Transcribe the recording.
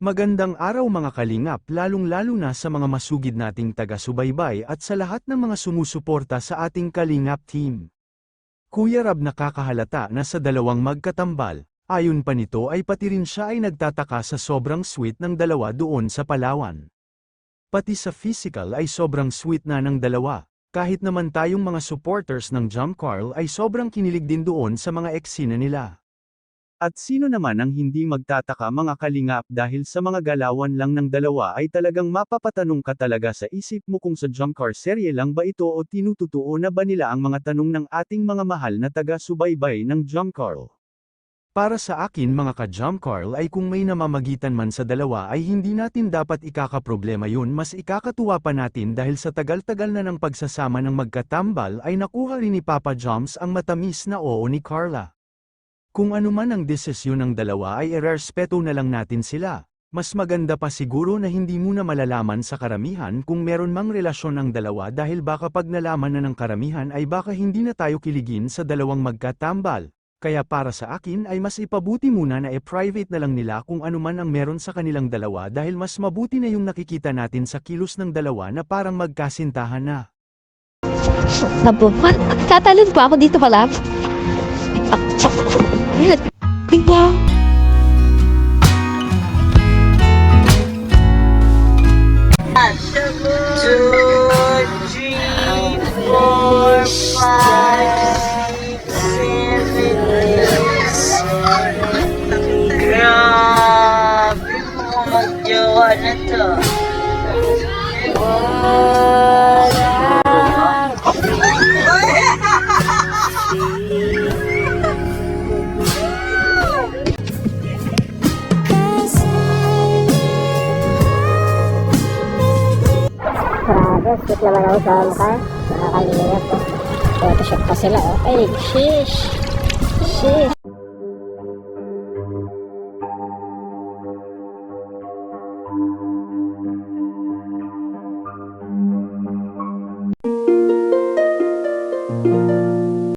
Magandang araw mga kalingap, lalong-lalo na sa mga masugid nating taga-subaybay at sa lahat ng mga sumusuporta sa ating Kalingap team. Kuya Rab, nakakahalata na sa dalawang magkatambal, ayon pa nito ay pati rin siya ay nagtataka sa sobrang sweet ng dalawa doon sa Palawan. Pati sa physical ay sobrang sweet na ng dalawa, kahit naman tayong mga supporters ng Jam Carl ay sobrang kinilig din doon sa mga eksena nila. At sino naman ang hindi magtataka mga kalingap dahil sa mga galawan lang ng dalawa ay talagang mapapatanong ka talaga sa isip mo kung sa Jumcar serye lang ba ito o tinututuo na ba nila ang mga tanong ng ating mga mahal na taga-subaybay ng Jumcarl. Para sa akin mga ka-Jumcarl ay kung may namamagitan man sa dalawa ay hindi natin dapat ikakaproblema yun, mas ikakatuwa pa natin dahil sa tagal-tagal na ng pagsasama ng magkatambal ay nakuha rin ni Papa Joms ang matamis na oo ni Carla. Kung ano man ang desisyon ng dalawa ay irerespeto na lang natin sila. Mas maganda pa siguro na hindi muna malalaman sa karamihan kung meron mang relasyon ang dalawa dahil baka pag nalaman na ng karamihan ay baka hindi na tayo kiligin sa dalawang magkatambal. Kaya para sa akin ay mas ipabuti muna na i-private na lang nila kung ano man ang meron sa kanilang dalawa dahil mas mabuti na yung nakikita natin sa kilos ng dalawa na parang magkasintahan na. Sabo, tatalon pa ako dito pala. Diba? Two, three, four, five, 6, 7, 8. Grabe mo, magjowa na to. Grabe, sweet naman ako sa mukha. Nakakalingap po. Photoshoot pa sila, oh. Ay, sheesh. Sheesh.